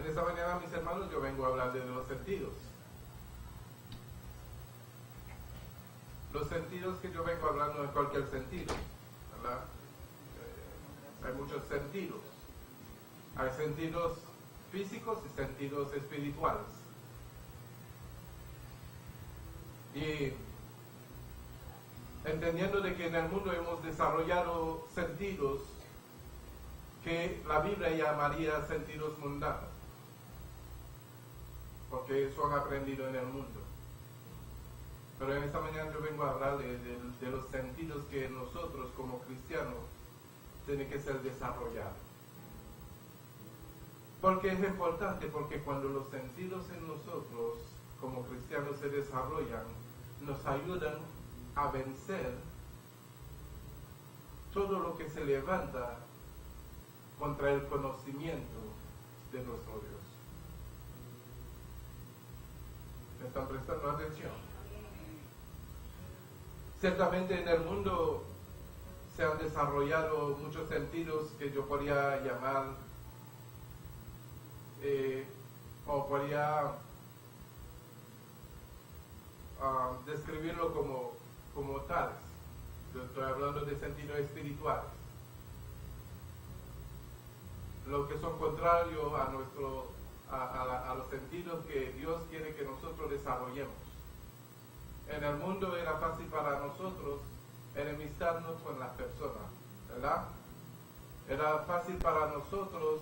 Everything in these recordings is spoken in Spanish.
En esta mañana, mis hermanos, yo vengo a hablar de los sentidos. Los sentidos que yo vengo a hablar no es cualquier sentido, ¿verdad? Hay muchos sentidos. Hay sentidos físicos y sentidos espirituales. Y entendiendo de que en el mundo hemos desarrollado sentidos que la Biblia llamaría sentidos mundanos, porque son aprendidos en el mundo. Pero en esta mañana yo vengo a hablar de los sentidos que nosotros como cristianos tienen que ser desarrollados. Porque es importante, porque cuando los sentidos en nosotros como cristianos se desarrollan, nos ayudan a vencer todo lo que se levanta contra el conocimiento de nuestro Dios. ¿Me están prestando atención? Ciertamente en el mundo se han desarrollado muchos sentidos que yo podría llamar o podría describirlo como tales. Yo estoy hablando de sentidos espirituales, lo que son contrarios a los sentidos que Dios quiere que nosotros desarrollemos. En el mundo era fácil para nosotros enemistarnos con las personas, ¿verdad? Era fácil para nosotros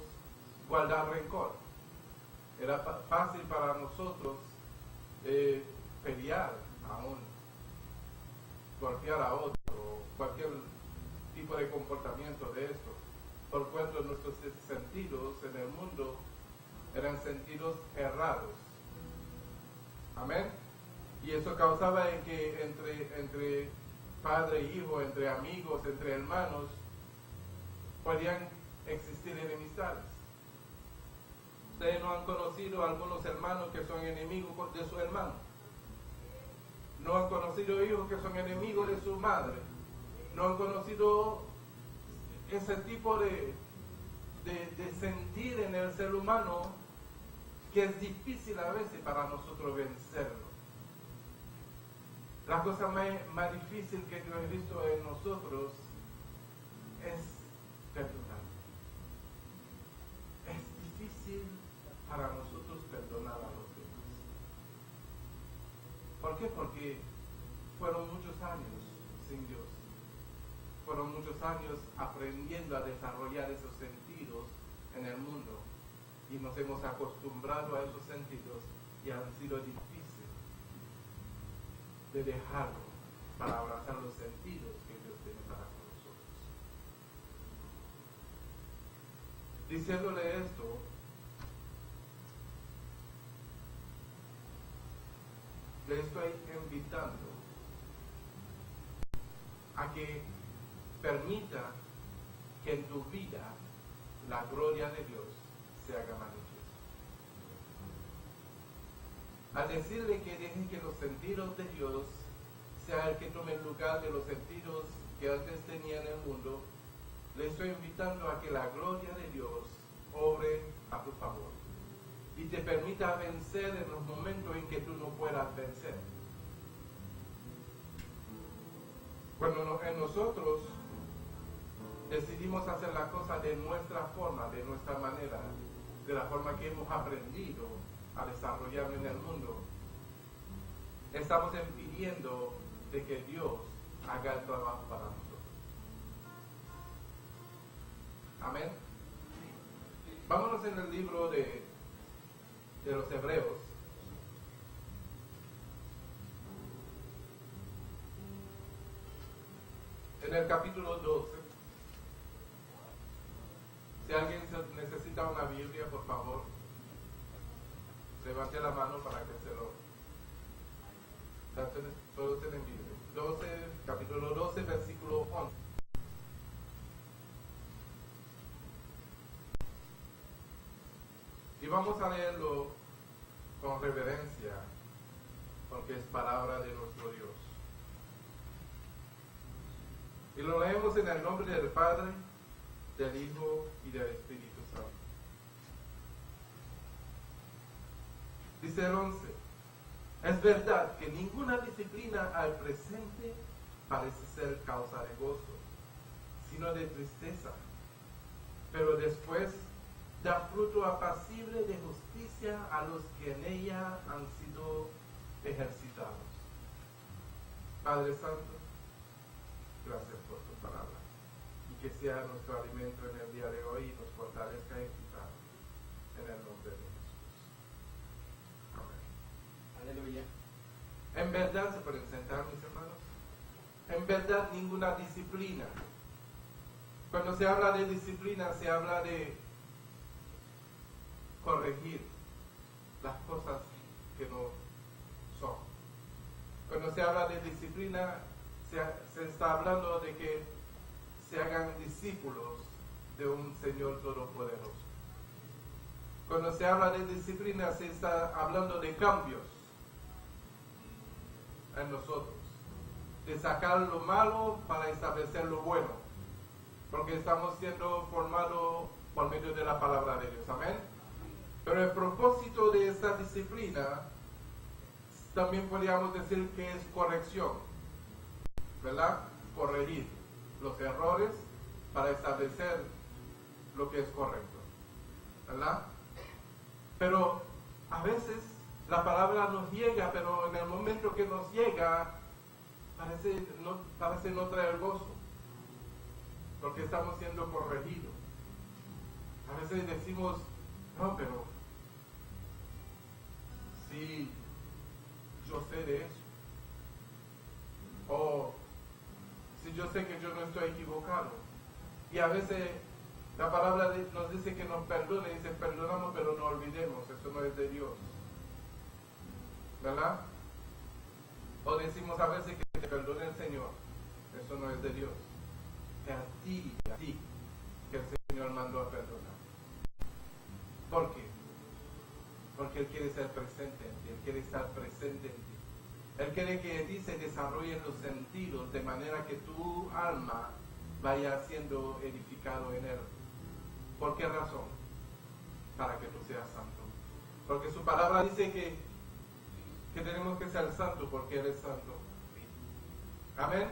guardar rencor. Era fácil para nosotros pelear aún, golpear a otro, cualquier tipo de comportamiento de esto, por cuanto nuestros sentidos en el mundo eran sentidos errados. Amén. Y eso causaba en que entre padre e hijo, entre amigos, entre hermanos, podían existir enemistades. Ustedes no han conocido a algunos hermanos que son enemigos de su hermano. No han conocido hijos que son enemigos de su madre. No han conocido ese tipo de sentir en el ser humano que es difícil a veces para nosotros vencerlo. La cosa más difícil que yo he visto en nosotros es perdonar. Es difícil para nosotros perdonar a los demás. ¿Por qué? Porque fueron muchos años sin Dios. Fueron muchos años aprendiendo a desarrollar esos sentidos en el mundo. Y nos hemos acostumbrado a esos sentidos y han sido difíciles de dejarlo para abrazar los sentidos que Dios tiene para nosotros. Diciéndole esto, le estoy invitando a que permita que en tu vida la gloria de Dios se haga manifiesta. Al decirle que dejen que los sentidos de Dios sea el que tome el lugar de los sentidos que antes tenía en el mundo, le estoy invitando a que la gloria de Dios obre a tu favor y te permita vencer en los momentos en que tú no puedas vencer. Cuando en nosotros decidimos hacer las cosas de nuestra forma, de nuestra manera, de la forma que hemos aprendido a desarrollar en el mundo, estamos impidiendo de que Dios haga el trabajo para nosotros. Amén. Vámonos en el libro de los Hebreos. En el capítulo 12. Si alguien necesita una Biblia, por favor, levante la mano para que se lo... Todos tienen Biblia. Capítulo 12, versículo 11. Y vamos a leerlo con reverencia, porque es palabra de nuestro Dios. Y lo leemos en el nombre del Padre, del Hijo y del Espíritu Santo. Dice el 11, es verdad que ninguna disciplina al presente parece ser causa de gozo, sino de tristeza, pero después da fruto apacible de justicia a los que en ella han sido ejercitados. Padre Santo, gracias por tu palabra, y que sea nuestro alimento en el día de hoy y nos fortalezca en en el nombre de Jesús. Amén. Aleluya. En verdad, se pueden sentar, mis hermanos. En verdad, ninguna disciplina. Cuando se habla de disciplina, se habla de corregir las cosas que no son. Cuando se habla de disciplina, se está hablando de que se hagan discípulos de un Señor todopoderoso. Cuando se habla de disciplina, se está hablando de cambios en nosotros, de sacar lo malo para establecer lo bueno, porque estamos siendo formados por medio de la palabra de Dios. Amén. Pero el propósito de esta disciplina también podríamos decir que es corrección, ¿verdad? Corregir los errores para establecer lo que es correcto, ¿verdad? Pero a veces la palabra nos llega, pero en el momento que nos llega parece no traer gozo, porque estamos siendo corregidos. A veces decimos, no, pero sí, yo sé de eso. O si yo sé que yo no estoy equivocado. Y a veces la palabra nos dice que nos perdone, dice perdonamos pero no olvidemos, eso no es de Dios, ¿verdad? O decimos a veces que te perdone el Señor, eso no es de Dios, es a ti que el Señor mandó a perdonar. ¿Por qué? Porque Él quiere ser presente en ti, Él quiere estar presente en ti. Él quiere que en ti se desarrollen los sentidos de manera que tu alma vaya siendo edificado en Él. ¿Por qué razón? Para que tú seas santo. Porque su palabra dice que tenemos que ser santos porque Él es santo. Amén.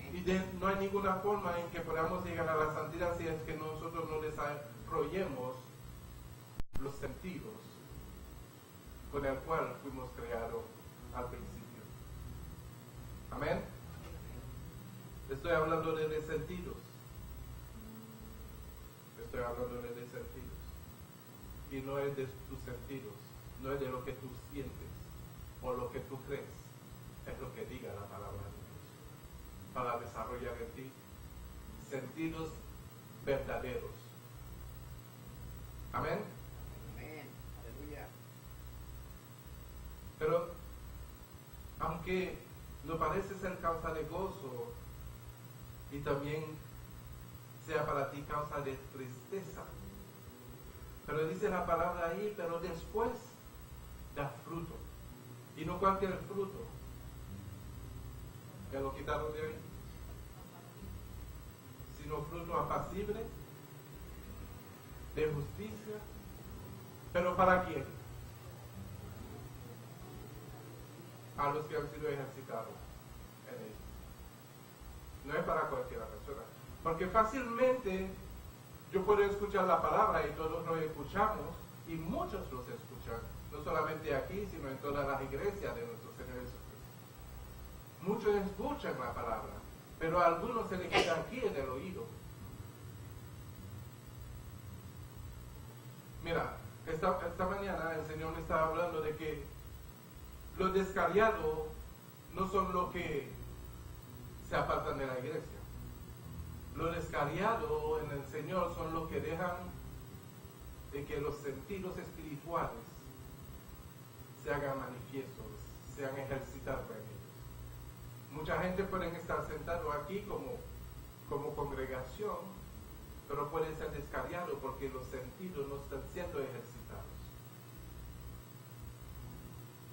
Y no hay ninguna forma en que podamos llegar a la santidad si es que nosotros no desarrollemos los sentidos con el cual fuimos creados al principio. Amén. Estoy hablando de sentidos. Estoy hablando de sentidos. Y no es de tus sentidos, no es de lo que tú sientes o lo que tú crees, es lo que diga la palabra de Dios. Para desarrollar en ti sentidos verdaderos. Amén. Amén. Aleluya. Pero aunque no parece ser causa de gozo y también sea para ti causa de tristeza, pero dice la palabra ahí, pero después da fruto, y no cualquier fruto. ¿Ya lo quitaron de ahí? Sino fruto apacible, de justicia. ¿Pero para quién? A los que han sido ejercitados en ello. No es para cualquier persona. Porque fácilmente yo puedo escuchar la palabra y todos lo escuchamos, y muchos los escuchan, no solamente aquí, sino en todas las iglesias de nuestro Señor Jesucristo. Muchos escuchan la palabra, pero a algunos se les queda aquí en el oído. Mira, esta mañana el Señor me estaba hablando de que los descarriados no son los que se apartan de la iglesia. Los descarriados en el Señor son los que dejan de que los sentidos espirituales se hagan manifiestos, sean ejercitados en ellos. Mucha gente puede estar sentado aquí como congregación, pero pueden ser descarriados porque los sentidos no están siendo ejercitados.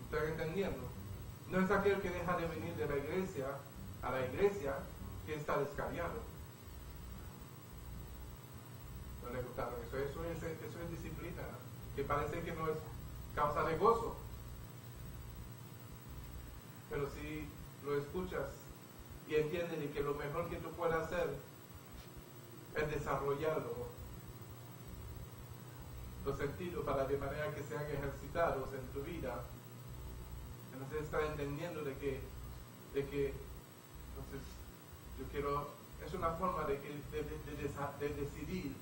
¿Están entendiendo? No es aquel que deja de venir de la iglesia a la iglesia que está descarriado. ¿No le gustaron eso? Eso es disciplina, que parece que no es causa de gozo. Pero si lo escuchas y entiendes de que lo mejor que tú puedes hacer es desarrollarlo, los sentidos para de manera que sean ejercitados en tu vida, entonces estás entendiendo de que entonces yo quiero, es una forma de decidir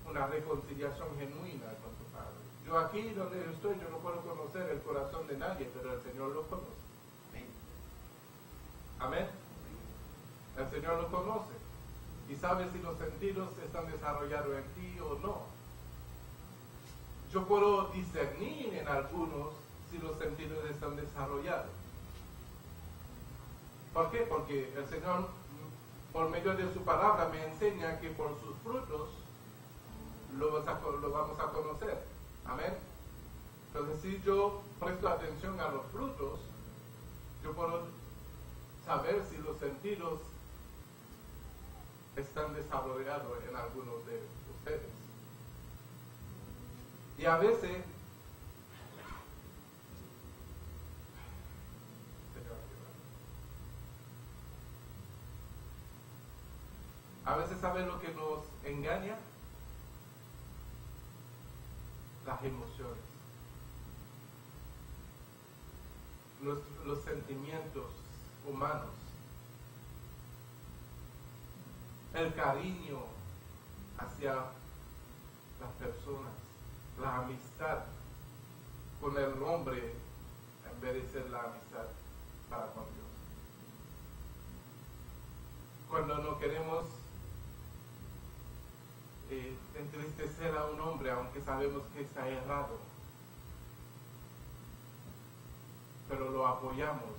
una reconciliación genuina con tu Padre. Yo aquí donde yo estoy, yo no puedo conocer el corazón de nadie, pero el Señor lo conoce. Amén. El Señor lo conoce y sabe si los sentidos están desarrollados en ti o no. Yo puedo discernir en algunos si los sentidos están desarrollados. ¿Por qué? Porque el Señor, por medio de su palabra, me enseña que por sus frutos lo vamos a conocer. Amén. Entonces, si yo presto atención a los frutos, yo puedo saber si los sentidos están desarrollados en algunos de ustedes. Y a veces, ¿saben lo que nos engaña? Las emociones. Los sentimientos humanos. El cariño hacia las personas. La amistad con el hombre en vez de ser la amistad para con Dios. Cuando no queremos entristecer a un hombre, aunque sabemos que está errado, pero lo apoyamos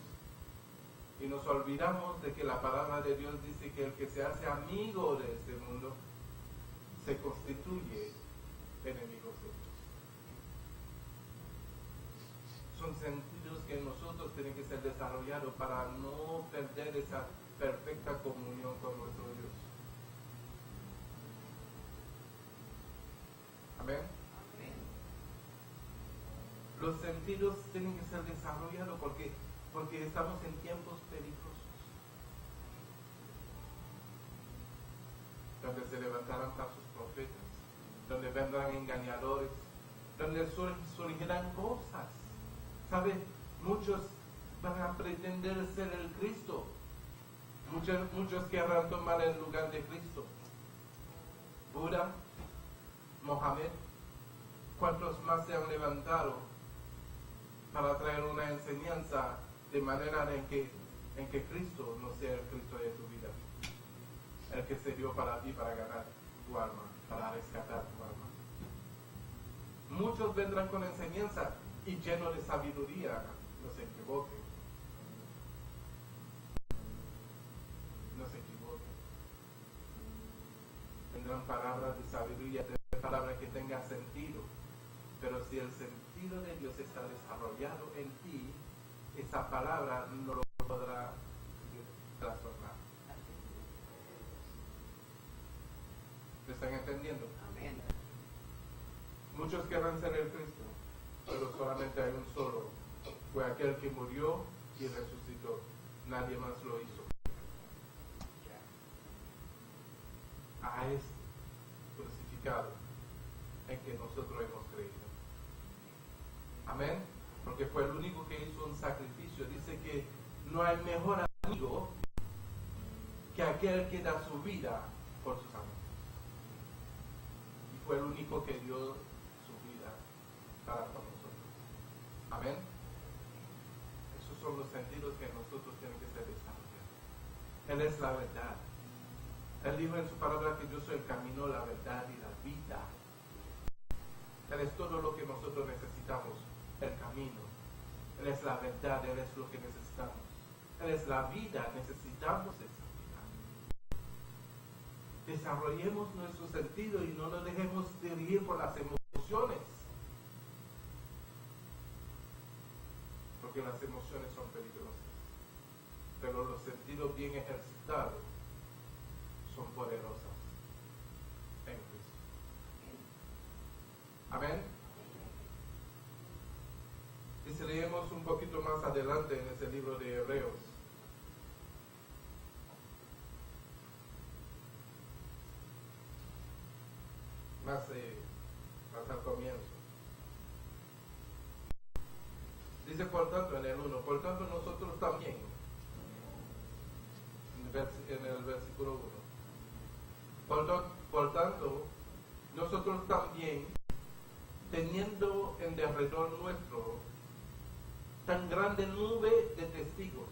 y nos olvidamos de que la palabra de Dios dice que el que se hace amigo de este mundo se constituye enemigo de Dios. Son sentidos que nosotros tienen que ser desarrollados para no perder esa perfecta comunión con nuestro Dios. Amén. Los sentidos tienen que ser desarrollados porque estamos en tiempos peligrosos, donde se levantarán falsos profetas, donde vendrán engañadores, donde surgirán cosas. ¿Sabe? Muchos van a pretender ser el Cristo. Muchos querrán tomar el lugar de Cristo. Buda, Mohammed, ¿cuántos más se han levantado para traer una enseñanza de manera en que Cristo no sea el Cristo de tu vida? El que se dio para ti, para ganar tu alma, para rescatar tu alma. Muchos vendrán con enseñanza y llenos de sabiduría, no se equivoquen. No se equivoquen. Tendrán palabras de sabiduría, palabras que tengan sentido. Pero si el sentido de Dios está desarrollado en ti, esa palabra no lo podrá trastornar. ¿Me están entendiendo? Amén. Muchos querrán ser el Cristo, pero solamente hay un solo. Fue aquel que murió y resucitó. Nadie más lo hizo. A este crucificado en que nosotros hemos creído. Amén. Porque fue el único que hizo un sacrificio. Dice que no hay mejor amigo que aquel que da su vida por sus amigos. Y fue el único que dio su vida para con nosotros. Amén. Esos son los sentidos que nosotros tenemos que ser desarrollados. Él es la verdad. Él dijo en su palabra que yo soy el camino, la verdad y la vida. Él es todo lo que nosotros necesitamos, el camino. Él es la verdad, Él es lo que necesitamos. Él es la vida, necesitamos esa vida. Desarrollemos nuestro sentido y no nos dejemos dirigir por las emociones. Porque las emociones son peligrosas. Pero los sentidos bien ejercitados son poderosas en Cristo. Amén. Leemos un poquito más adelante en ese libro de Hebreos. Más al comienzo. Dice, por tanto, en el 1, por tanto nosotros también, en el versículo 1, por tanto, nosotros también, teniendo en derredor nuestro tan grande nube de testigos,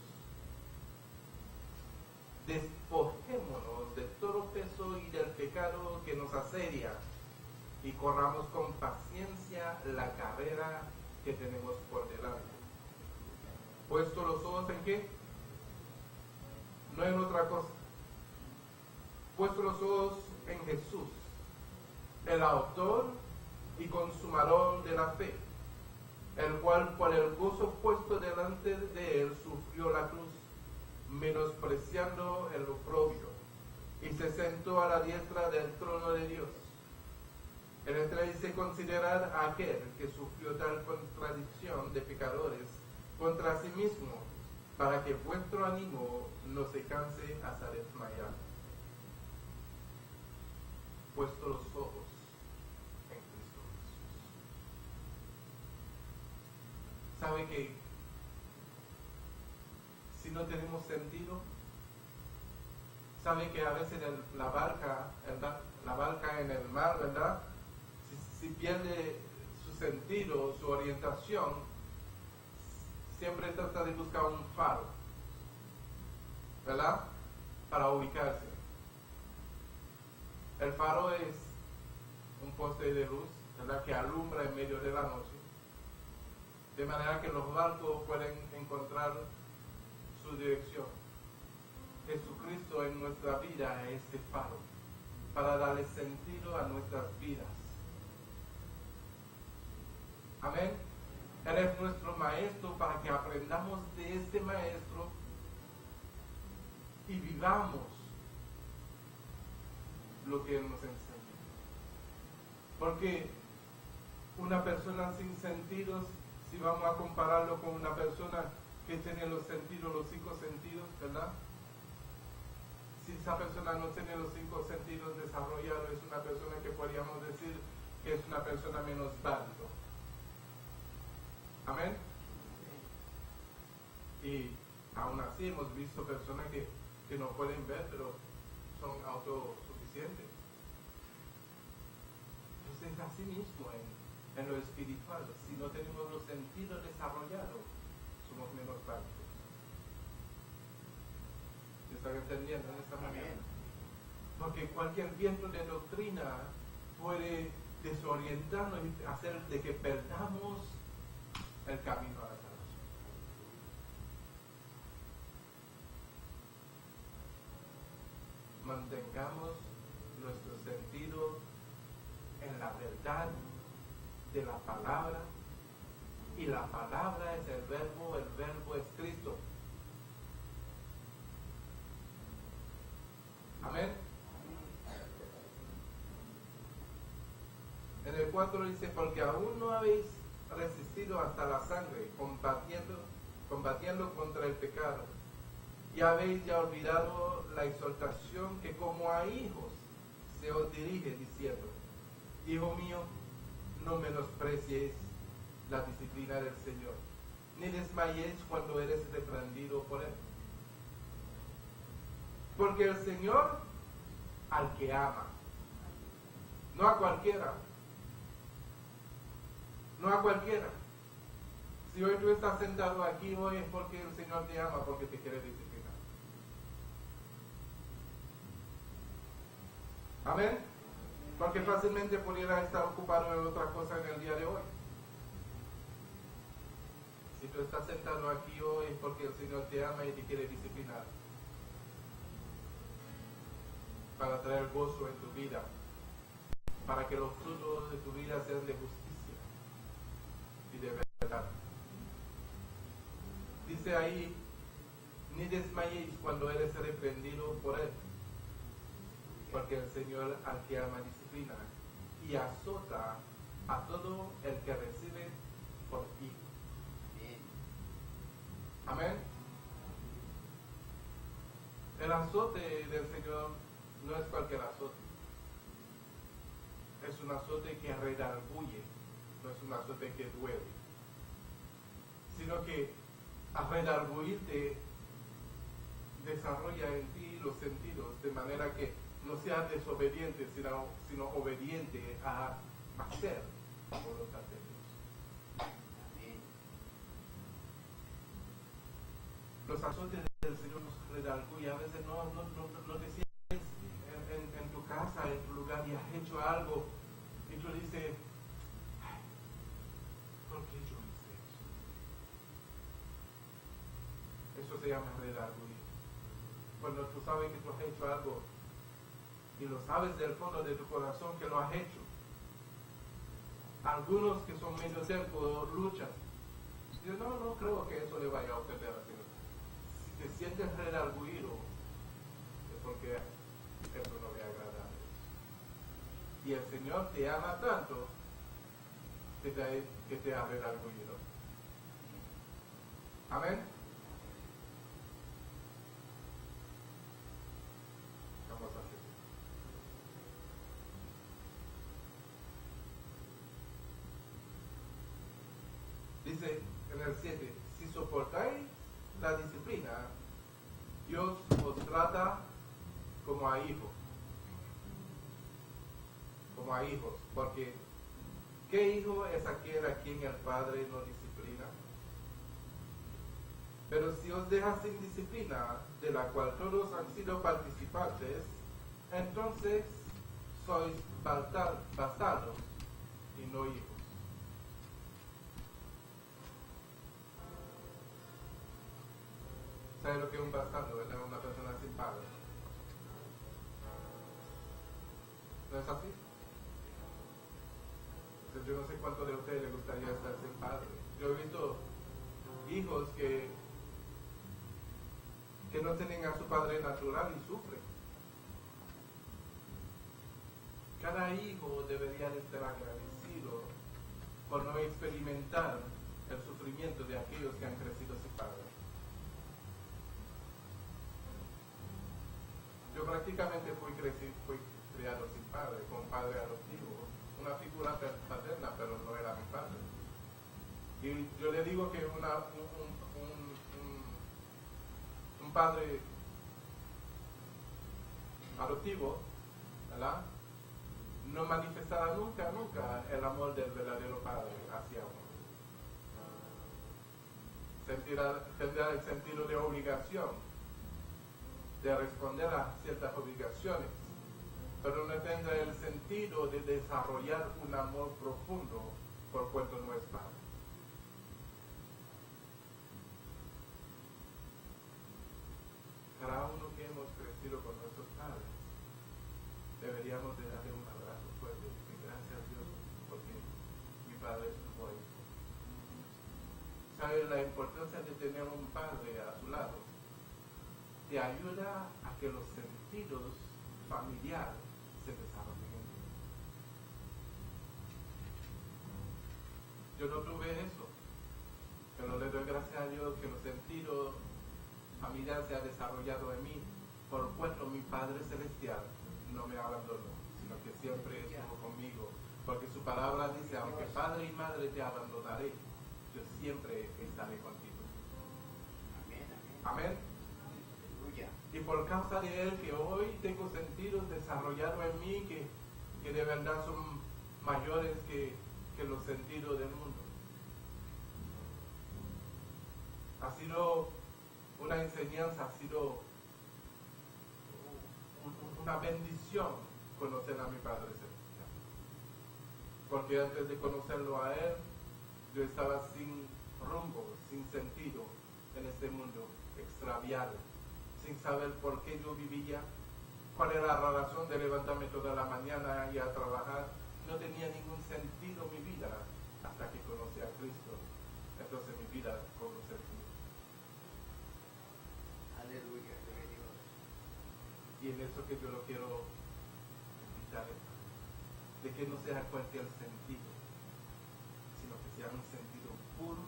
despojémonos de todo peso y del pecado que nos asedia y corramos con paciencia la carrera que tenemos por delante. Puesto los ojos en qué? No en otra cosa. Puesto los ojos en Jesús, el autor y consumador de la fe, el cual por el gozo puesto delante de él sufrió la cruz, menospreciando el oprobio, y se sentó a la diestra del trono de Dios. En esta dice considerar a aquel que sufrió tal contradicción de pecadores contra sí mismo, para que vuestro ánimo no se canse hasta desmayar. Puesto los ojos en Cristo Jesús. ¿Sabe que si no tenemos sentido? ¿Sabe que a veces la barca en el mar, ¿verdad? Si pierde su sentido, su orientación, siempre trata de buscar un faro, ¿verdad? Para ubicarse. El faro es un poste de luz, ¿verdad? Que alumbra en medio de la noche, de manera que los barcos pueden encontrar su dirección. Jesucristo en nuestra vida es este faro, para darle sentido a nuestras vidas. Amén. Él es nuestro maestro para que aprendamos de este maestro y vivamos lo que Él nos enseña. Porque una persona sin sentidos, si vamos a compararlo con una persona que tiene los sentidos, los 5 sentidos, ¿verdad? Si esa persona no tiene los 5 sentidos desarrollados, es una persona que podríamos decir que es una persona menos válida. Amén. Y aún así hemos visto personas que no pueden ver, pero son autosuficientes. Entonces es así mismo en lo espiritual. Si no tenemos los sentidos desarrollados, somos menos válidos. ¿Me están entendiendo en esta manera? Porque cualquier viento de doctrina puede desorientarnos y hacer de que perdamos el camino a la salvación. Mantengamos nuestro sentido en la verdad de la palabra, y la palabra es el verbo es Cristo. Amén. En el 4 dice, porque aún no habéis resistido hasta la sangre, combatiendo contra el pecado, y habéis ya olvidado la exhortación que como a hijos se os dirige, diciendo, hijo mío, no menosprecies la disciplina del Señor, ni desmayéis cuando eres reprendido por Él. Porque el Señor al que ama, no a cualquiera, no a cualquiera. Si hoy tú estás sentado aquí hoy es porque el Señor te ama, porque te quiere disciplinar. Amén. Porque fácilmente pudiera estar ocupado en otra cosa en el día de hoy. Si tú estás sentado aquí hoy es porque el Señor te ama y te quiere disciplinar, para traer gozo en tu vida, para que los frutos de tu vida sean de justicia y de verdad. Dice ahí, ni desmayéis cuando eres reprendido por Él, porque el Señor al que ama disciplina y azota a todo el que recibe por hijo. Amén. El azote del Señor no es cualquier azote. Es un azote que redarguye, no es un azote que duele. Sino que al redarguirte desarrolla en ti los sentidos de manera que no seas desobediente, sino obediente a hacer la voluntad de Dios. Amén. Los azotes del Señor nos redarguye. A veces no te sientes en tu casa, en tu lugar, y has hecho algo y tú dices, "Ay, ¿por qué yo hice eso?" Eso se llama redarguir. Cuando tú sabes que tú has hecho algo y lo sabes del fondo de tu corazón que lo has hecho. Algunos que son medio tercos luchan. Yo no creo que eso le vaya a ofender al Señor. Si te sientes redarguido, es porque eso no le agrada a Dios. Y el Señor te ama tanto que te ha redarguido. Amén. Vamos a seguir. Dice en el 7, si soportáis la disciplina, Dios os trata como a hijos. Como a hijos. Porque, ¿qué hijo es aquel a quien el Padre no disciplina? Pero si os deja sin disciplina, de la cual todos han sido participantes, entonces sois bastardos y no hijos. ¿Sabe lo que es un bastardo? ¿Verdad? Una persona sin padre. ¿No es así? Entonces, yo no sé cuánto de ustedes les gustaría estar sin padre. Yo he visto hijos que no tienen a su padre natural y sufren. Cada hijo debería de estar agradecido por no experimentar el sufrimiento de aquellos que han crecido sin padre. Yo prácticamente fui criado sin padre, con padre adoptivo, una figura paterna, pero no era mi padre. Y yo le digo que un padre adoptivo, ¿verdad?, no manifestará nunca el amor del verdadero padre hacia uno. Tendrá el sentido de obligación, de responder a ciertas obligaciones, pero no tendrá el sentido de desarrollar un amor profundo por cuanto no es padre. Cada uno que hemos crecido con nuestros padres, deberíamos de darle un abrazo fuerte y gracias a Dios porque mi padre estuvo ahí. ¿Sabe la importancia de tener un padre a su lado? Te ayuda a que los sentidos familiares se desarrollen. Yo no tuve eso, pero le doy gracias a Dios que los sentidos familiares se han desarrollado en mí, por cuanto mi Padre Celestial no me abandonó, sino que siempre estuvo conmigo, porque su palabra dice, aunque padre y madre te abandonaré, yo siempre estaré contigo. Amén. Amén. Aleluya. Y por causa de Él, que hoy tengo sentidos desarrollados en mí que de verdad son mayores que los sentidos del mundo. Ha sido una enseñanza, ha sido una bendición conocer a mi Padre Celestial. Porque antes de conocerlo a Él, yo estaba sin rumbo, sin sentido en este mundo, extraviado, sin saber por qué yo vivía, cuál era la razón de levantarme toda la mañana y a trabajar. No tenía ningún sentido mi vida hasta que conocí a Cristo. Entonces mi vida cobró sentido. Aleluya, gloria a Dios. Y en eso que yo lo quiero invitar, de que no sea cualquier sentido, sino que sea un sentido puro,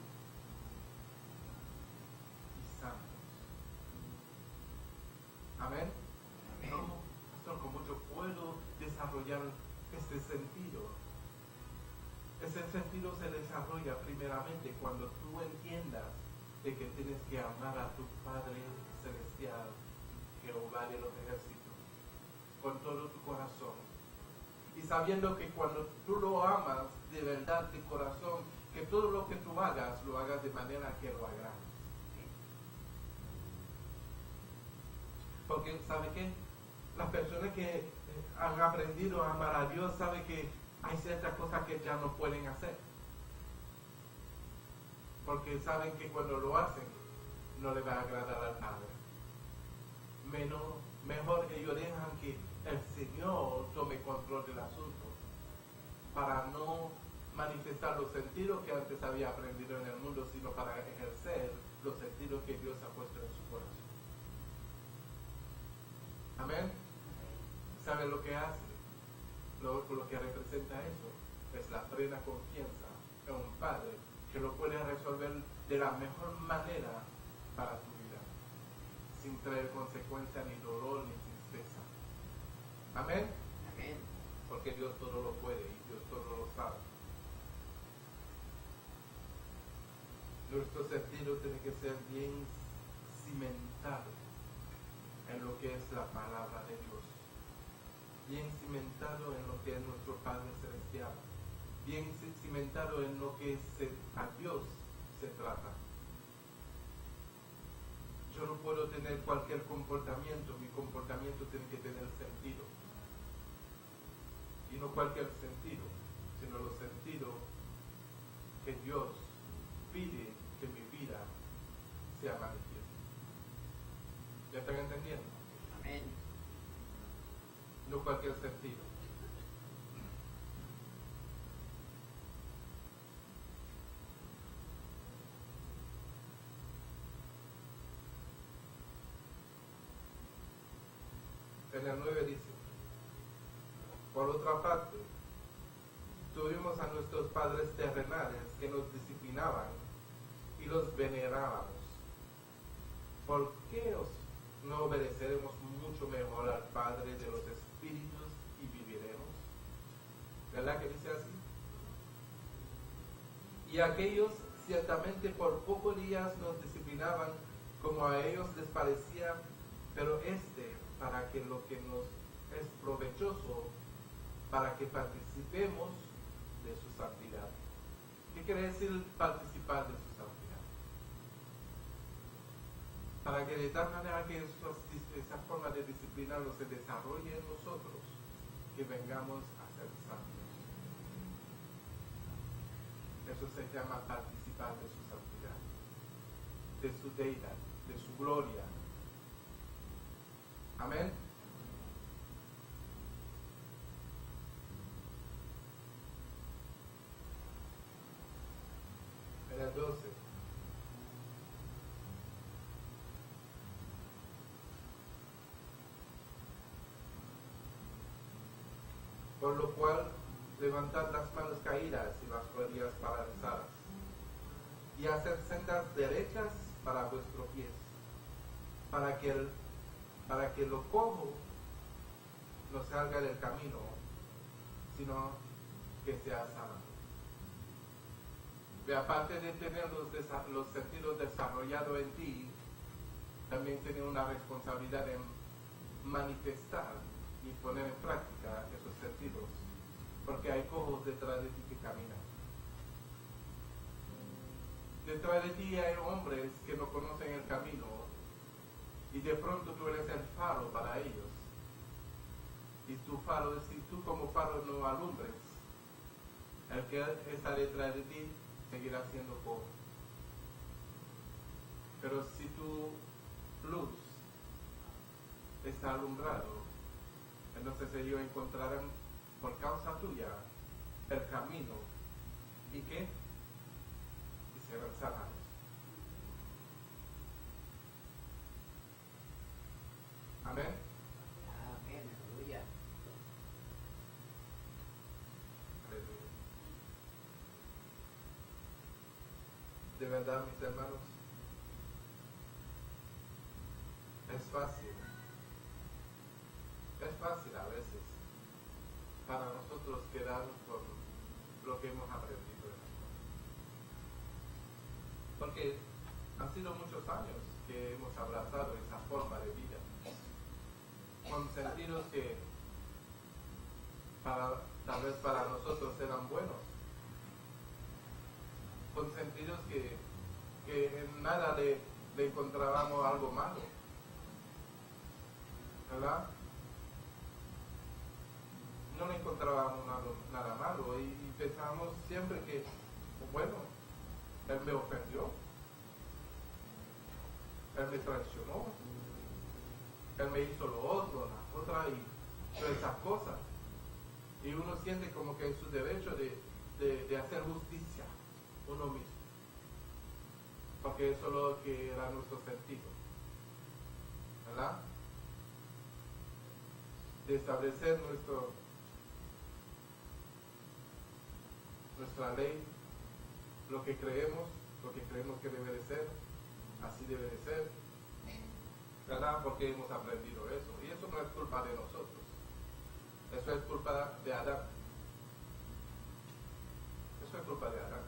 desarrollar este sentido. Ese sentido se desarrolla primeramente cuando tú entiendas de que tienes que amar a tu Padre Celestial, Jehová de los ejércitos, con todo tu corazón. Y sabiendo que cuando tú lo amas de verdad, de corazón, que todo lo que tú hagas, lo hagas de manera que lo agrades. Porque, ¿sabe qué? Las personas que han aprendido a amar a Dios saben que hay ciertas cosas que ya no pueden hacer. Porque saben que cuando lo hacen, no le va a agradar al Padre. Mejor ellos dejan que el Señor tome control del asunto para no manifestar los sentidos que antes había aprendido en el mundo, sino para ejercer los sentidos que Dios ha puesto en su corazón. Amén. ¿Sabe lo que hace? Lo que representa eso es la plena confianza en un Padre que lo puede resolver de la mejor manera para tu vida, sin traer consecuencia, ni dolor, ni tristeza. Amén. Amén. Porque Dios todo lo puede y Dios todo lo sabe. Nuestro sentido tiene que ser bien cimentado en lo que es la palabra de Dios, bien cimentado en lo que es nuestro Padre Celestial, bien cimentado en lo que a Dios se trata. Yo no puedo tener cualquier comportamiento, mi comportamiento tiene que tener sentido. Y no cualquier sentido, sino los sentidos que Dios pide que mi vida sea manifiesta. ¿Ya están entendiendo? Amén. No cualquier sentido. En el 9 dice: por otra parte, tuvimos a nuestros padres terrenales que nos disciplinaban y los venerábamos. ¿Por qué no obedeceremos mucho mejor al Padre de los Espíritus y viviremos? ¿Verdad que dice así? Y aquellos ciertamente por pocos días nos disciplinaban como a ellos les parecía, pero para que lo que nos es provechoso, para que participemos de su santidad. ¿Qué quiere decir participar de su santidad? Para que de tal manera que esa forma de disciplinarnos se desarrolle en nosotros, que vengamos a ser santos. Eso se llama participar de su santidad, de su deidad, de su gloria. Amén. En el 12. Por lo cual, levantad las manos caídas y las rodillas paralizadas, y haced sendas derechas para vuestros pies, para que lo cojo no salga del camino, sino que sea sano. Y aparte de tener los sentidos desarrollados en ti, también tienes una responsabilidad en manifestar y poner en práctica esos sentidos, porque hay cojos detrás de ti que caminan. Detrás de ti hay hombres que no conocen el camino y de pronto tú eres el faro para ellos. Y tu faro, si tú como faro no alumbres, el que está detrás de ti seguirá siendo cojo. Pero si tu luz está alumbrado, entonces ellos encontrarán por causa tuya el camino. ¿Y qué? Y serán sanados. Amén. Amén. Aleluya. Aleluya. De verdad, mis hermanos, es fácil a veces para nosotros quedarnos con lo que hemos aprendido de la escuela. Porque han sido muchos años que hemos abrazado esa forma de vida, con sentidos que tal vez para nosotros eran buenos, con sentidos que en nada le encontrábamos algo malo, ¿verdad? No le encontrábamos nada malo y pensábamos siempre que, bueno, él me ofendió, él me traicionó, él me hizo lo otro, la otra y todas esas cosas. Y uno siente como que es su derecho de hacer justicia uno mismo, porque eso es lo que era nuestro sentido, ¿verdad? De establecer nuestra ley, lo que creemos que debe de ser, así debe de ser, ¿verdad? Porque hemos aprendido eso. Y eso no es culpa de nosotros, eso es culpa de Adán. Eso es culpa de Adán,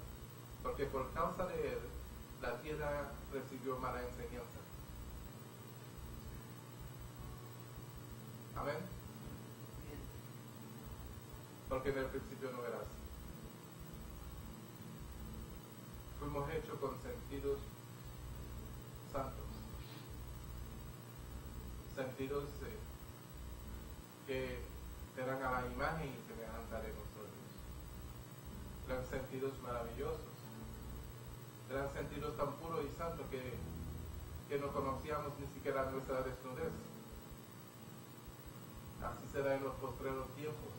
porque por causa de él, la tierra recibió mala enseñanza. Amén. Porque en el principio no era así. Fuimos hechos con sentidos santos, sentidos que eran a la imagen y semejanza de nosotros. Eran sentidos maravillosos, eran sentidos tan puros y santos que no conocíamos ni siquiera nuestra desnudez. Así será en los postreros tiempos,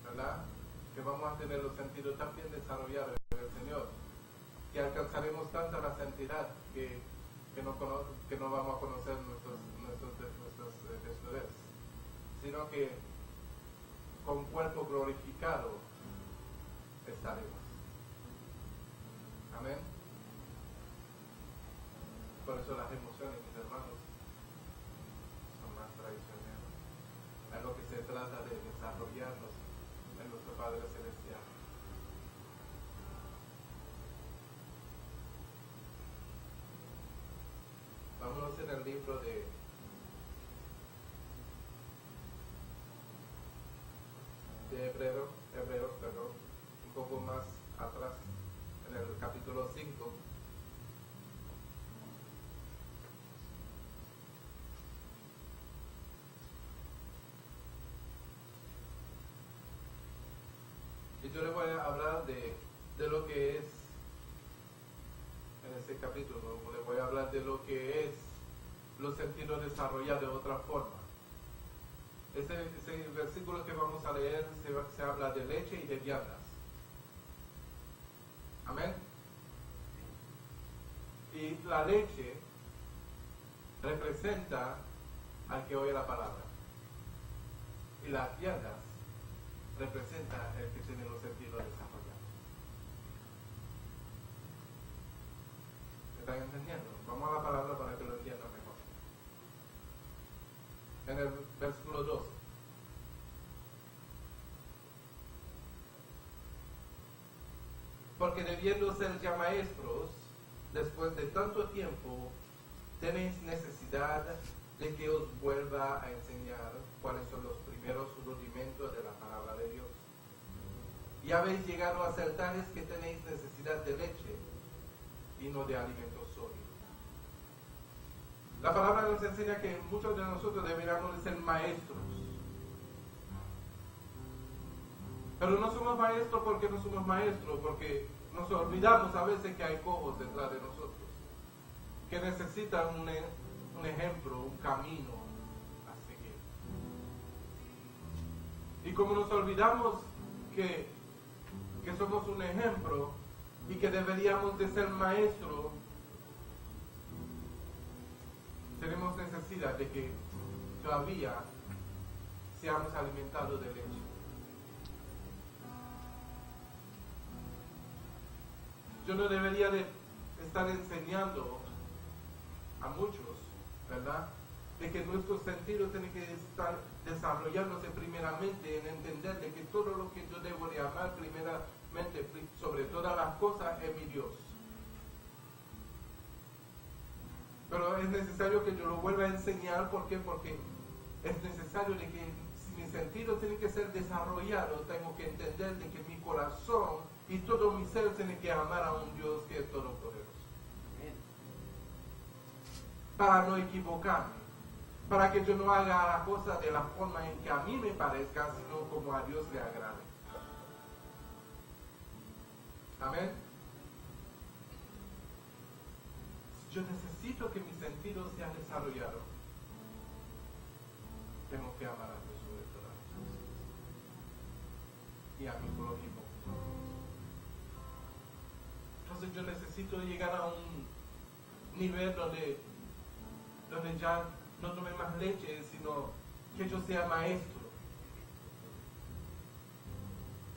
¿verdad? Que vamos a tener los sentidos tan bien desarrollados del Señor, que alcanzaremos tanta la santidad que no vamos a conocer nuestros desnudez, sino que con cuerpo glorificado estaremos. Amén. Por eso las emociones, mis hermanos, son más traicioneras. Es lo que se trata de desarrollarnos en nuestro Padre Celestial. Vámonos en el libro de Hebreos, un poco más atrás, en el capítulo 5. Y yo les voy a hablar de lo que es, en este capítulo, les voy a hablar de lo que es los sentidos desarrollados de otra forma. Ese versículo que vamos a leer se habla de leche y de viandas. Amén. Y la leche representa al que oye la palabra. Y las viandas representa el que tiene los sentidos desarrollados. ¿Me están entendiendo? Vamos a la palabra para que lo entiendan mejor. En el versículo 12. Porque debiendo ser ya maestros, después de tanto tiempo, tenéis necesidad de que os vuelva a enseñar cuáles son los primeros rudimentos de la palabra de Dios. Y habéis llegado a ser tales que tenéis necesidad de leche y no de alimento sólido. La palabra nos enseña que muchos de nosotros deberíamos de ser maestros. Pero no somos maestros porque no somos maestros, porque nos olvidamos a veces que hay cojos detrás de nosotros, que necesitan un ejemplo, un camino a seguir. Y como nos olvidamos que somos un ejemplo y que deberíamos de ser maestros, tenemos necesidad de que todavía seamos alimentados de leche. Yo no debería de estar enseñando a muchos, ¿verdad?, de que nuestros sentidos tienen que estar desarrollándose primeramente en entender de que todo lo que yo debo de amar primeramente, sobre todas las cosas, es mi Dios. Pero es necesario que yo lo vuelva a enseñar. ¿Por qué? Porque es necesario de que si mis sentidos tienen que ser desarrollados, tengo que entender de que mi corazón y todo mi ser tiene que amar a un Dios que es todopoderoso. Para no equivocarme, para que yo no haga la cosa de la forma en que a mí me parezca, sino como a Dios le agrade. Amén. Yo necesito que mi sentido sea desarrollado. Tengo que amar a Dios sobre todas las cosas y a mi prójimo. Entonces yo necesito llegar a un nivel donde ya no tome más leche, sino que yo sea maestro.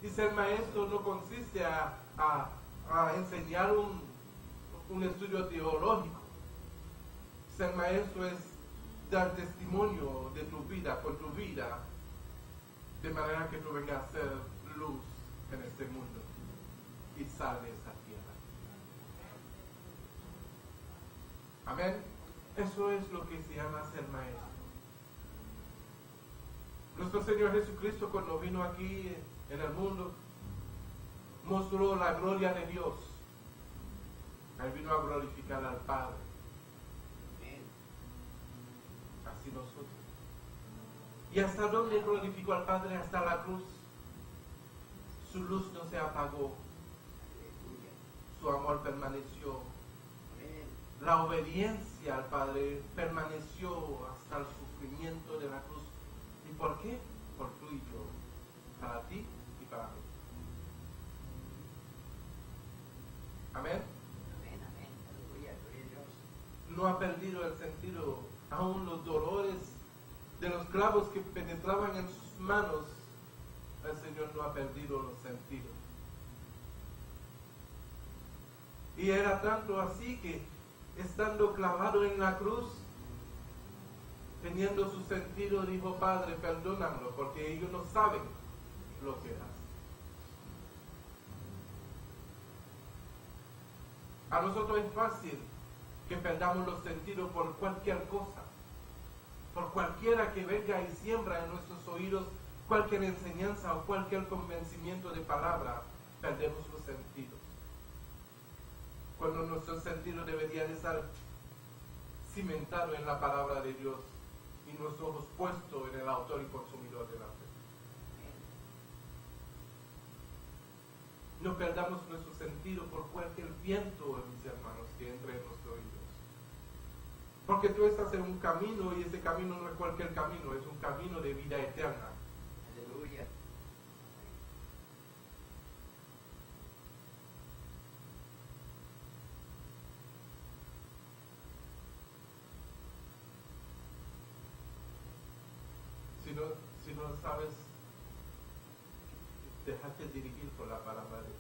Y ser maestro no consiste a enseñar un estudio teológico. Ser maestro es dar testimonio de tu vida, con tu vida, de manera que tú vengas a ser luz en este mundo y sal de esta tierra. Amén. Eso es lo que se llama ser maestro. Nuestro Señor Jesucristo, cuando vino aquí en el mundo, mostró la gloria de Dios. Él vino a glorificar al Padre. Así nosotros. ¿Y hasta dónde glorificó al Padre? Hasta la cruz. Su luz no se apagó. Su amor permaneció. La obediencia al Padre permaneció hasta el sufrimiento de la cruz. ¿Y por qué? Por tú y yo. Para ti y para mí. Amén. Amén, amén. Aleluya, gloria a Dios. No ha perdido el sentido. Aún los dolores de los clavos que penetraban en sus manos, el Señor no ha perdido los sentidos. Y era tanto así que, estando clavado en la cruz, teniendo su sentido, dijo: Padre, perdónamelo, porque ellos no saben lo que hacen. A nosotros es fácil que perdamos los sentidos por cualquier cosa, por cualquiera que venga y siembra en nuestros oídos cualquier enseñanza o cualquier convencimiento de palabra, perdemos los sentidos. Cuando nuestro sentido debería de estar cimentado en la palabra de Dios y nuestros ojos puestos en el autor y consumidor de la fe. No perdamos nuestro sentido por cualquier viento, mis hermanos, que entre en nuestros oídos. Porque tú estás en un camino y ese camino no es cualquier camino, es un camino de vida eterna. Aleluya. Si no sabes, dejarte dirigir por la palabra de Dios.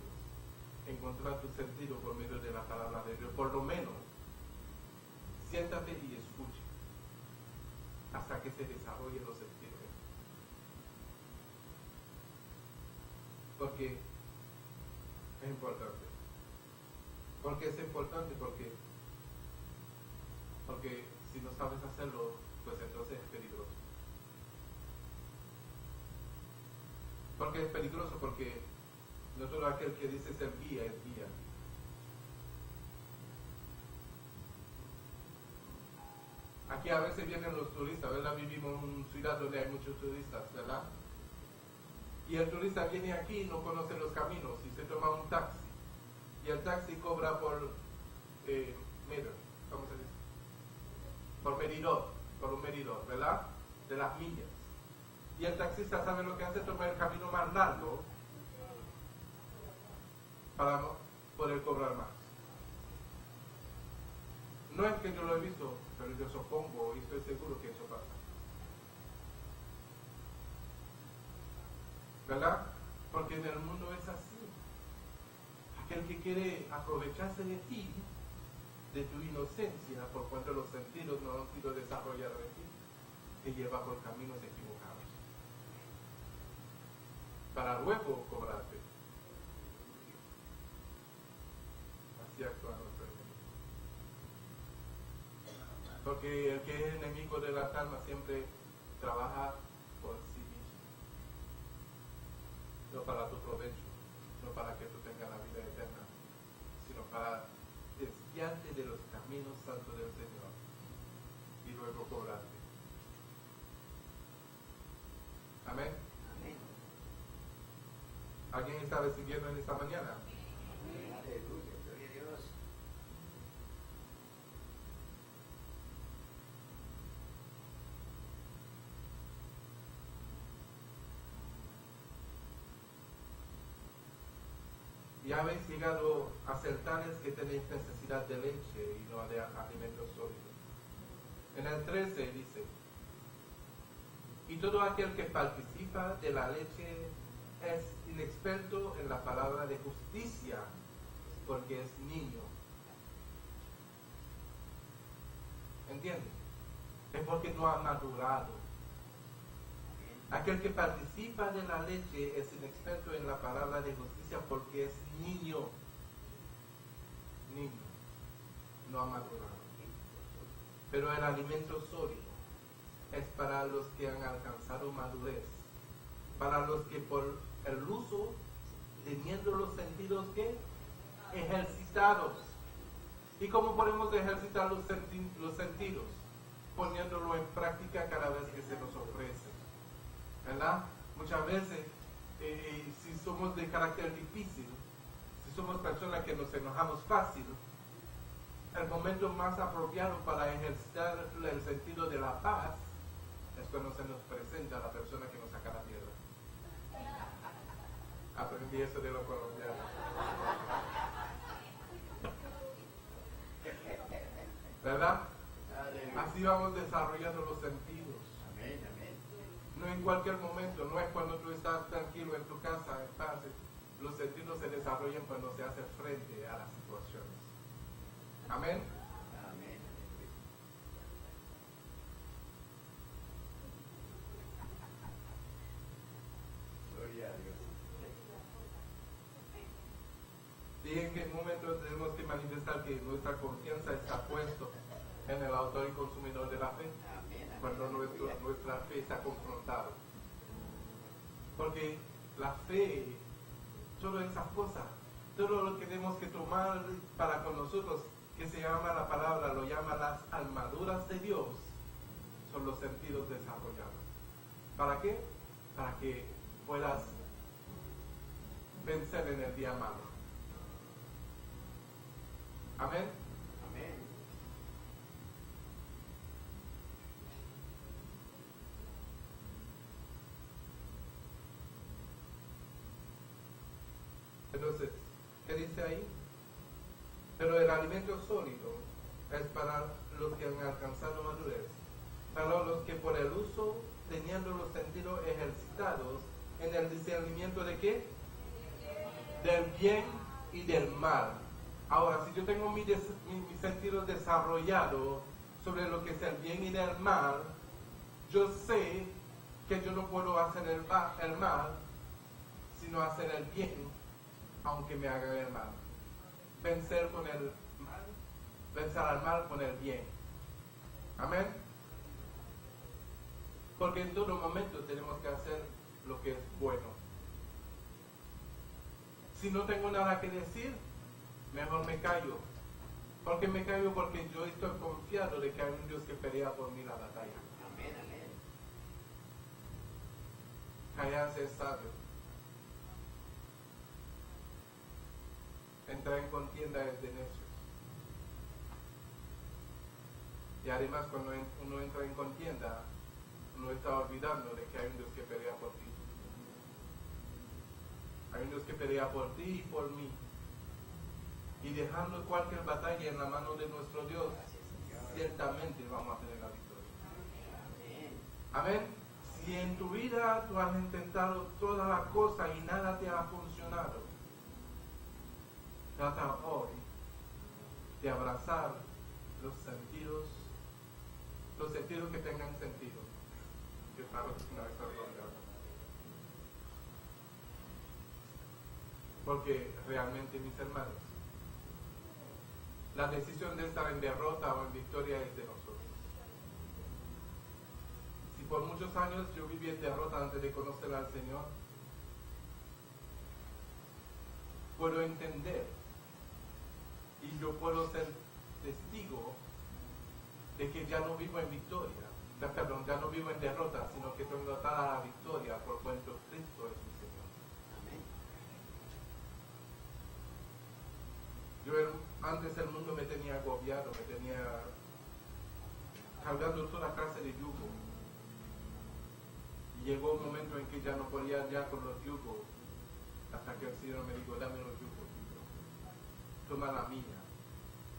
Encontrar tu sentido por medio de la palabra de Dios. Por lo menos, siéntate y escuche hasta que se desarrollen los sentidos. Porque es importante. Porque es importante, porque si no sabes hacerlo, pues entonces es peligroso. Porque es peligroso, porque no todo aquel que dice ser guía es guía. Aquí a veces vienen los turistas, ¿verdad? Vivimos en una ciudad donde hay muchos turistas, ¿verdad? Y el turista viene aquí y no conoce los caminos y se toma un taxi. Y el taxi cobra por meter, ¿cómo se dice? Por un medidor, ¿verdad? De las millas. Y el taxista sabe lo que hace: tomar el camino más largo para poder cobrar más. No es que yo lo he visto, pero yo supongo y estoy seguro que eso pasa. ¿Verdad? Porque en el mundo es así. Aquel que quiere aprovecharse de ti, de tu inocencia, por cuanto los sentidos no han sido desarrollados en ti, te lleva por caminos equivocados, para luego cobrarte. Así actúa nuestro enemigo. Porque el que es enemigo de las almas siempre trabaja por sí mismo, no para tu provecho, no para que tú tengas la vida eterna, sino para desviarte de los caminos santos del Señor y luego cobrarte. Amén. Amén. ¿Alguien está recibiendo en esta mañana? Aleluya, gloria a Dios. Y habéis llegado a ser tales que tenéis necesidad de leche y no de alimentos sólidos. En el 13 dice, y todo aquel que participa de la leche es inexperto en la palabra de justicia, porque es niño. ¿Entiendes? Es porque no ha madurado. Aquel que participa de la leche es inexperto en la palabra de justicia porque es niño. Niño. No ha madurado. Pero el alimento sólido es para los que han alcanzado madurez. Para los que por el uso, teniendo los sentidos que ejercitados. ¿Y cómo podemos ejercitar los sentidos? Poniéndolo en práctica cada vez que se nos ofrece. ¿Verdad? Muchas veces, si somos de carácter difícil, si somos personas que nos enojamos fácil, el momento más apropiado para ejercitar el sentido de la paz es cuando se nos presenta la persona que nos saca la tierra. Aprendí eso de los colombianos. ¿Verdad? Aleluya. Así vamos desarrollando los sentidos. Amén, amén. No en cualquier momento, no es cuando tú estás tranquilo en tu casa, en paz. Los sentidos se desarrollan cuando se hace frente a las situaciones. Amén. Amén. Gloria a Dios. Y en qué momento tenemos que manifestar que nuestra confianza está puesto en el autor y consumidor de la fe, Amén. cuando Amén. nuestra fe está confrontada. Porque la fe, todas esas cosas, todo lo que tenemos que tomar para con nosotros, que se llama la palabra, lo llama las armaduras de Dios, son los sentidos desarrollados. ¿Para qué? Para que puedas vencer en el día malo. Amén. Amén. Entonces, ¿qué dice ahí? Pero el alimento sólido es para los que han alcanzado madurez, para los que por el uso, teniendo los sentidos ejercitados en el discernimiento de qué? Del bien y del mal. Ahora, si yo tengo mi sentido desarrollado sobre lo que es el bien y el mal, yo sé que yo no puedo hacer el mal, sino hacer el bien, aunque me haga el mal. Vencer con el mal, vencer al mal con el bien. Amén. Porque en todo momento tenemos que hacer lo que es bueno. Si no tengo nada que decir, mejor me callo. ¿Por qué me callo? Porque yo estoy confiado de que hay un Dios que pelea por mí la batalla. Amén, amén. Callarse es sabio. Entrar en contienda es de necios. Y además cuando uno entra en contienda, uno está olvidando de que hay un Dios que pelea por ti. Hay un Dios que pelea por ti y por mí. Y dejando cualquier batalla en la mano de nuestro Dios, Gracias, Señor. ciertamente vamos a tener la victoria. Amén. Amén. Si en tu vida tú has intentado todas las cosas y nada te ha funcionado, trata hoy de abrazar los sentidos que tengan sentido. que para los que no están rodeados. Porque realmente, mis hermanos, la decisión de estar en derrota o en victoria es de nosotros. Si por muchos años yo viví en derrota antes de conocer al Señor, puedo entender y yo puedo ser testigo de que ya no vivo en victoria, perdón, ya no vivo en derrota, sino que tengo atada a la victoria por cuanto Cristo es mi Señor. Amén. Antes el mundo me tenía agobiado, me tenía cargando toda clase de yugo. Y llegó un momento en que ya no podía ya con los yugos, hasta que el Señor me dijo, dame los yugos, toma la mía,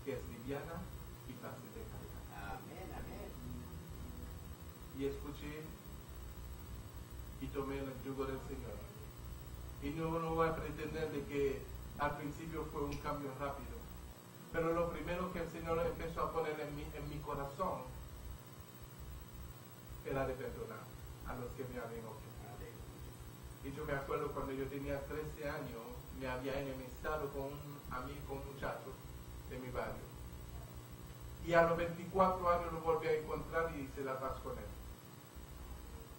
que es liviana y fácil de cargar. Amén, amén. Y escuché y tomé el yugo del Señor. Y no voy a pretender de que al principio fue un cambio rápido, pero lo primero que el Señor empezó a poner en mi corazón era de perdonar a los que me habían ofendido. Y yo me acuerdo cuando yo tenía 13 años, me había enemistado con un muchacho de mi barrio. Y a los 24 años lo volví a encontrar y hice la paz con él.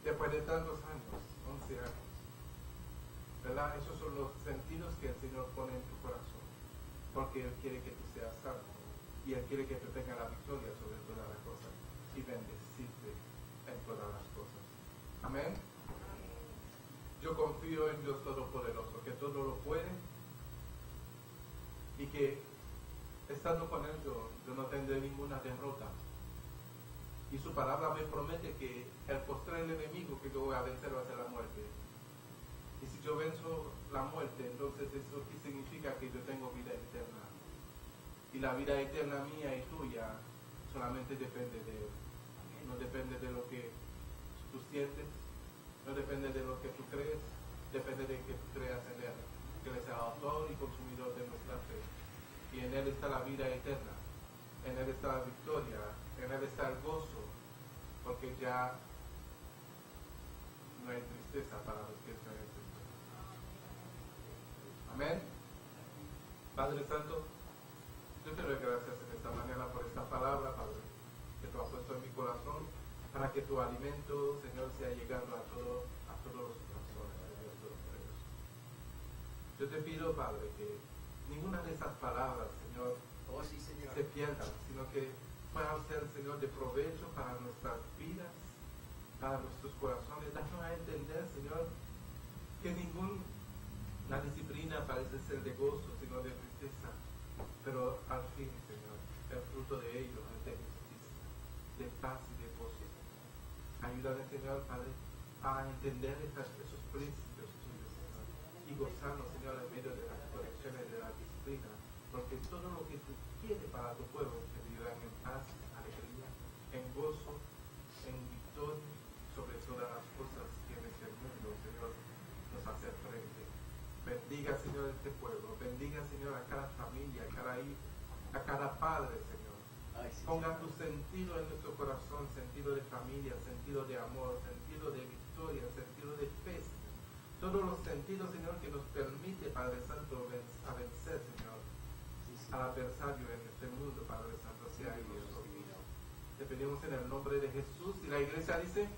Después de tantos años, 11 años. ¿Verdad? Esos son los sentidos que el Señor pone en tu corazón. Porque Él quiere que tú seas salvo. Y Él quiere que tú tengas la victoria sobre todas las cosas. Y bendecirte en todas las cosas. Amén. Yo confío en Dios Todopoderoso, que todo lo puede. Y que estando con Él yo no tendré ninguna derrota. Y su palabra me promete que el postrer enemigo que yo voy a vencer va a ser la muerte. Y si yo venzo la muerte, entonces eso ¿qué significa? Que yo tengo vida eterna. Y la vida eterna mía y tuya solamente depende de Él. No depende de lo que tú sientes, no depende de lo que tú crees, depende de que tú creas en Él. Que Él es el autor y consumidor de nuestra fe. Y en Él está la vida eterna, en Él está la victoria, en Él está el gozo, porque ya no hay tristeza para los que están en Cristo. Amén. Padre Santo, yo te doy gracias en esta mañana por esta palabra, Padre, que tú has puesto en mi corazón, para que tu alimento, Señor, sea llegando a todos los corazones, Señor Todopoderoso. Yo te pido, Padre, que ninguna de esas palabras, Señor, Oh, sí, Señor. se pierdan, sino que puedan ser, Señor, de provecho para nuestras vidas, para nuestros corazones. Danos a entender, Señor, que la disciplina parece ser de gozo, sino de tristeza. Pero al fin, Señor, el fruto de ello es de justicia, de paz y de gozo. Ayúdame, Señor, Padre, a entender esos principios tuyos, Señor, y gozarnos, Señor, en medio de las correcciones de la disciplina, porque todo lo que tú quieres para tu pueblo es que vivan en paz, alegría, en gozo, en victoria, sobre todas las cosas que en este mundo, Señor, nos hace frente. Bendiga, Señor, este pueblo. Bendiga, Señor, a cada familia, a cada hijo, a cada padre, Señor. Ay, sí, Ponga Señor. tu sentido en nuestro corazón, sentido de familia, sentido de amor, sentido de victoria, sentido de fe, Señor. Todos los sentidos, Señor, que nos permite, Padre Santo, a vencer, Señor, Sí, sí. al adversario en este mundo, Padre Santo, sea en Dios nosotros. mío. Te pedimos en el nombre de Jesús. Y la iglesia dice...